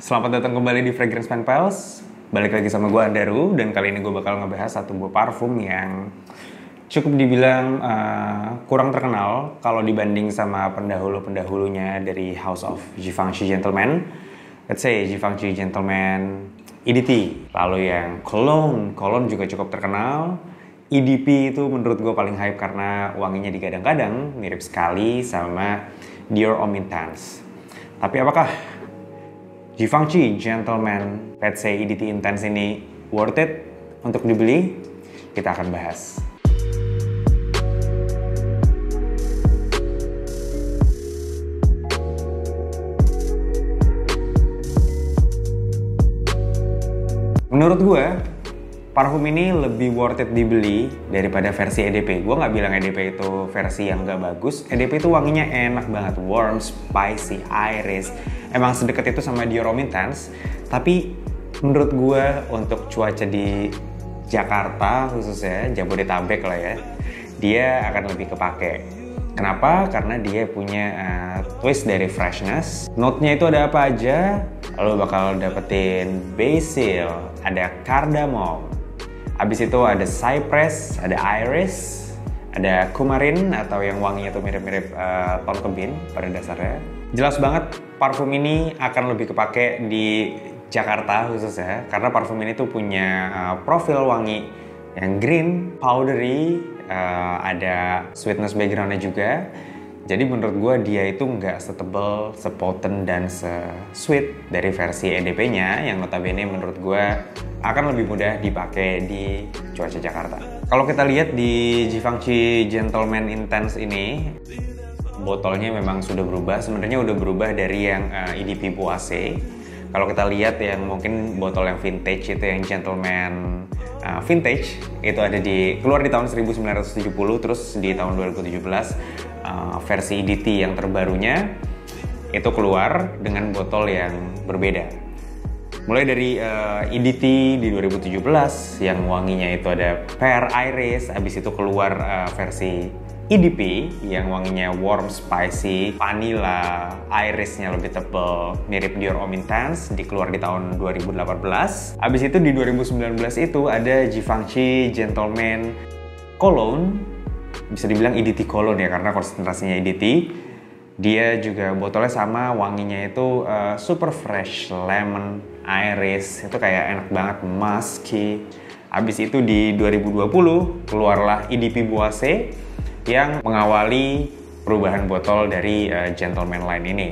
Selamat datang kembali di Fragrance Pen Pals. Balik lagi sama gue Andaru, dan kali ini gue bakal ngebahas satu buah parfum yang cukup dibilang kurang terkenal kalau dibanding sama pendahulu-pendahulunya dari House of Givenchy Gentleman. Let's say Givenchy Gentleman EDT. Lalu yang Cologne juga cukup terkenal. EDP itu menurut gue paling hype karena wanginya digadang-gadang mirip sekali sama Dior Homme Intense. Tapi apakah Givenchy Gentleman Let's say EDT Intense ini worth it untuk dibeli? Kita akan bahas. Menurut gue, parfum ini lebih worth it dibeli daripada versi EDP. Gue nggak bilang EDP itu versi yang nggak bagus. EDP itu wanginya enak banget, warm, spicy, iris. Emang sedekat itu sama Dior Homme Intense. Tapi menurut gue untuk cuaca di Jakarta khususnya, Jabodetabek lah ya, dia akan lebih kepake. Kenapa? Karena dia punya twist dari freshness. Note-nya itu ada apa aja? Lo bakal dapetin basil, ada cardamom. Abis itu ada cypress, ada iris, ada kumarin atau yang wanginya tuh mirip-mirip tonkebin pada dasarnya. Jelas banget parfum ini akan lebih kepake di Jakarta khususnya karena parfum ini tuh punya profil wangi yang green, powdery, ada sweetness backgroundnya juga. Jadi menurut gue dia itu nggak setebal, sepotent, dan se-sweet dari versi EDP-nya yang notabene menurut gue akan lebih mudah dipakai di cuaca Jakarta. Kalau kita lihat di Givenchy Gentleman Intense ini, botolnya memang sudah berubah. Sebenarnya udah berubah dari yang EDP Boise. Kalau kita lihat yang mungkin botol yang vintage itu yang Gentleman Vintage itu ada keluar di tahun 1970, terus di tahun 2017 versi EDT yang terbarunya itu keluar dengan botol yang berbeda. Mulai dari EDT di 2017 yang wanginya itu ada pear iris, habis itu keluar versi EDP yang wanginya warm, spicy, vanilla, irisnya lebih tebal, mirip Dior Homme Intense, dikeluar di tahun 2018. Habis itu di 2019 itu ada Givenchy Gentleman Cologne, bisa dibilang EDT Cologne ya karena konsentrasinya EDT. Dia juga botolnya sama, wanginya itu super fresh, lemon, iris, itu kayak enak banget, musky. Habis itu di 2020 keluarlah EDP Boise yang mengawali perubahan botol dari Gentleman line ini.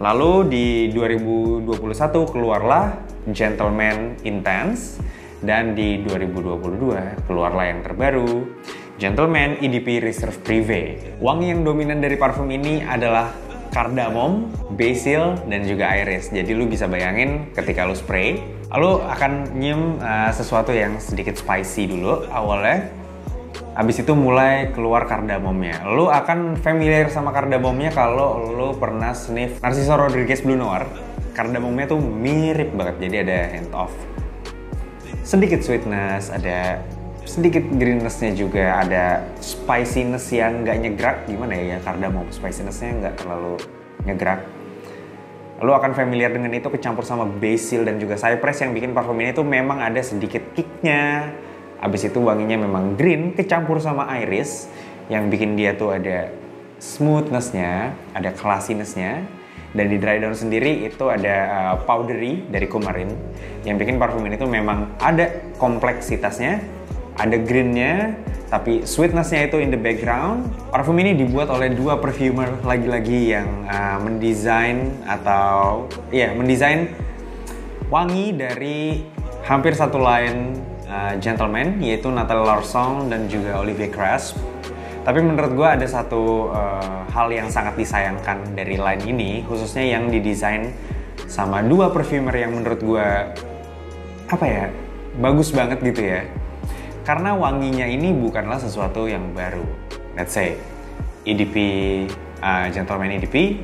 Lalu di 2021 keluarlah Gentleman Intense, dan di 2022 keluarlah yang terbaru, Gentleman EDP Reserve Privé. Wangi yang dominan dari parfum ini adalah cardamom, basil, dan juga iris. Jadi lu bisa bayangin ketika lu spray, lu akan nyium sesuatu yang sedikit spicy dulu awalnya. Habis itu mulai keluar kardamomnya. Lu akan familiar sama kardamomnya kalau lu pernah sniff Narciso Rodriguez Blue Noir. Kardamomnya tuh mirip banget, jadi ada hint of sedikit sweetness, ada sedikit greenness-nya juga, ada spiciness yang nggak nyegrak. Gimana ya kardamom, spiciness-nya nggak terlalu nyegrak. Lu akan familiar dengan itu kecampur sama basil dan juga cypress yang bikin parfum ini tuh memang ada sedikit kick-nya. Abis itu wanginya memang green kecampur sama iris yang bikin dia tuh ada smoothness-nya, ada classiness-nya. Dan di dry down sendiri itu ada powdery dari kumarin yang bikin parfum ini tuh memang ada kompleksitasnya, ada green-nya, tapi sweetness-nya itu in the background. Parfum ini dibuat oleh dua perfumer lagi-lagi yang mendesain wangi dari hampir satu line Gentleman, yaitu Nathalie Larson dan juga Olivier Cresp. Tapi menurut gue ada satu hal yang sangat disayangkan dari line ini, khususnya yang didesain sama dua perfumer yang menurut gue bagus banget gitu ya. Karena wanginya ini bukanlah sesuatu yang baru. Let's say EDP Gentleman EDP,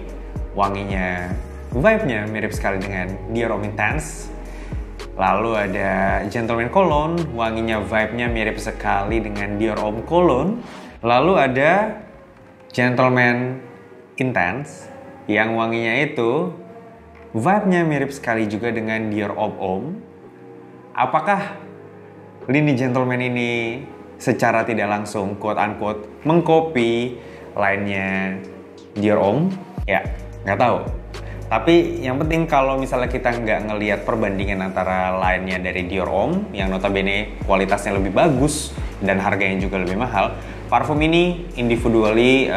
wanginya, vibe-nya mirip sekali dengan Dior Homme Intense. Lalu ada Gentleman Cologne, wanginya, vibe-nya mirip sekali dengan Dior Homme Cologne. Lalu ada Gentleman Intense, yang wanginya itu Vibe-nya mirip sekali juga dengan Dior Homme Homme. Apakah lini gentleman ini secara tidak langsung, quote-unquote, mengcopy lainnya Dior Homme? Ya, nggak tahu. Tapi yang penting kalau misalnya kita nggak ngelihat perbandingan antara lainnya dari Dior Homme, yang notabene kualitasnya lebih bagus dan harganya juga lebih mahal, parfum ini individually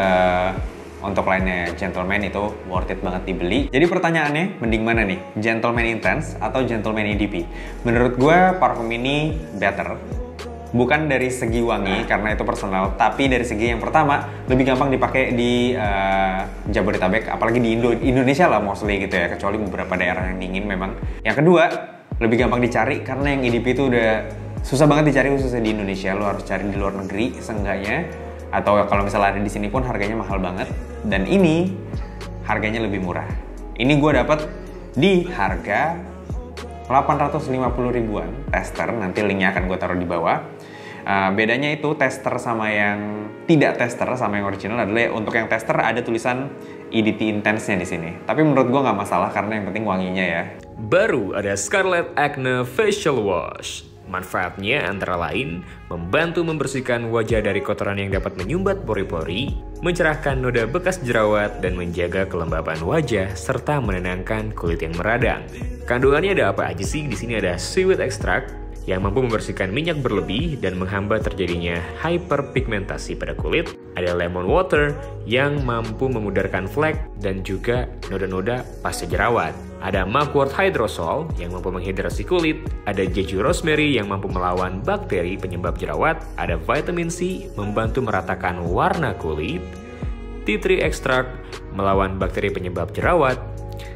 untuk lainnya Gentleman itu worth it banget dibeli. Jadi pertanyaannya, mending mana nih? Gentleman Intense atau Gentleman EDP? Menurut gue parfum ini better. Bukan dari segi wangi, karena itu personal, tapi dari segi yang pertama, lebih gampang dipakai di Jabodetabek, apalagi di Indonesia lah mostly gitu ya, kecuali beberapa daerah yang dingin memang. Yang kedua, lebih gampang dicari, karena yang EDP itu udah susah banget dicari khususnya di Indonesia, lo harus cari di luar negeri seenggaknya, atau kalau misalnya ada di sini pun harganya mahal banget. Dan ini harganya lebih murah. Ini gue dapat di harga 850 ribuan tester, nanti linknya akan gue taruh di bawah. Bedanya itu tester sama yang tidak tester sama yang original adalah untuk yang tester ada tulisan EDT Intense-nya di sini. Tapi menurut gue nggak masalah karena yang penting wanginya ya. Baru ada Scarlet Acne Facial Wash. Manfaatnya antara lain membantu membersihkan wajah dari kotoran yang dapat menyumbat pori-pori, mencerahkan noda bekas jerawat, dan menjaga kelembapan wajah serta menenangkan kulit yang meradang. Kandungannya ada apa aja sih? Di sini ada seaweed extract yang mampu membersihkan minyak berlebih dan menghambat terjadinya hyperpigmentasi pada kulit. Ada lemon water yang mampu memudarkan flek dan juga noda-noda pasca jerawat. Ada mugwort hydrosol yang mampu menghidrasi kulit. Ada jeju rosemary yang mampu melawan bakteri penyebab jerawat. Ada vitamin C membantu meratakan warna kulit. Tea tree extract melawan bakteri penyebab jerawat.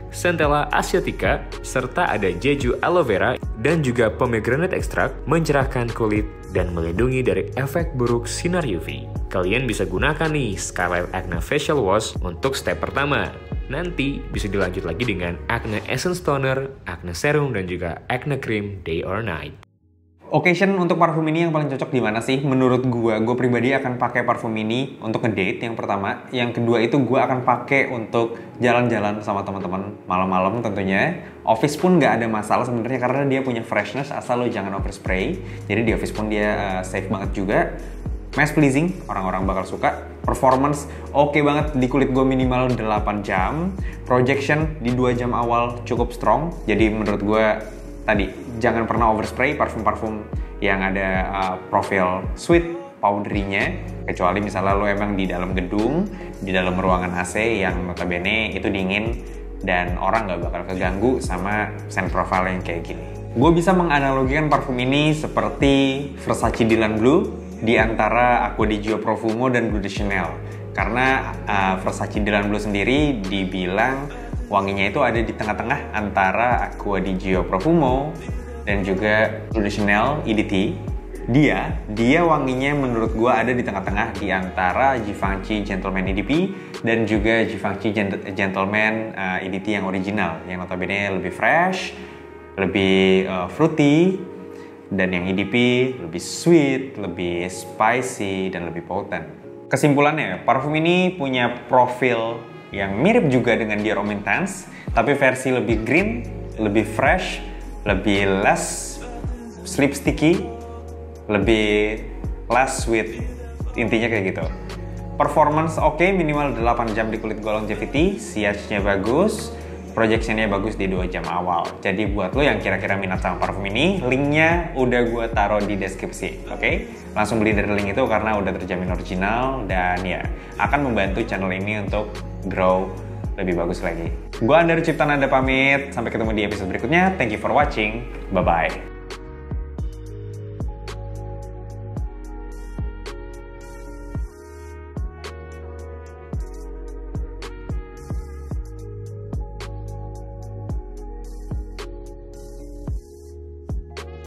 Centella asiatica, serta ada jeju aloe vera dan juga pomegranate extract mencerahkan kulit dan melindungi dari efek buruk sinar UV. Kalian bisa gunakan nih Scarlet Acne Facial Wash untuk step pertama. Nanti bisa dilanjut lagi dengan Acne Essence Toner, Acne Serum, dan juga Acne Cream Day or Night. Occasion untuk parfum ini yang paling cocok di mana sih? Menurut gue pribadi akan pakai parfum ini untuk ngedate yang pertama. Yang kedua itu gue akan pakai untuk jalan-jalan sama teman-teman malam-malam tentunya. Office pun nggak ada masalah sebenarnya karena dia punya freshness asal lo jangan overspray. Jadi di office pun dia safe banget juga. Mass pleasing, orang-orang bakal suka. Performance oke banget di kulit gue minimal 8 jam. Projection di 2 jam awal cukup strong. Jadi menurut gue tadi, jangan pernah overspray parfum-parfum yang ada profil sweet powdery-nya, kecuali misalnya lo emang di dalam gedung, di dalam ruangan AC yang notabene itu dingin dan orang nggak bakal keganggu sama scent profile yang kayak gini. Gue bisa menganalogikan parfum ini seperti Versace Dylan Blue di antara Acqua di Gio Profumo dan Bleu de Chanel. Karena Versace Dylan Blue sendiri dibilang wanginya itu ada di tengah-tengah antara Acqua di Gio Profumo dan juga Bleu de Chanel EDT. Dia wanginya menurut gua ada di tengah-tengah di antara Givenchy Gentleman EDP dan juga Givenchy Gentleman EDT yang original, yang notabene lebih fresh, lebih fruity, dan yang EDP lebih sweet, lebih spicy, dan lebih potent. Kesimpulannya, parfum ini punya profil yang mirip juga dengan Dior Homme Intense, tapi versi lebih green, lebih fresh, lebih less slip sticky, lebih less sweet. Intinya kayak gitu. Performance oke, minimal 8 jam di kulit gue longevity, CH-nya bagus, projectionnya bagus di 2 jam awal. Jadi buat lo yang kira-kira minat sama parfum ini, linknya udah gue taruh di deskripsi, oke? Langsung beli dari link itu karena udah terjamin original dan ya akan membantu channel ini untuk grow lebih bagus lagi. Gue Andar Ciptananda pamit, sampai ketemu di episode berikutnya. Thank you for watching, bye-bye.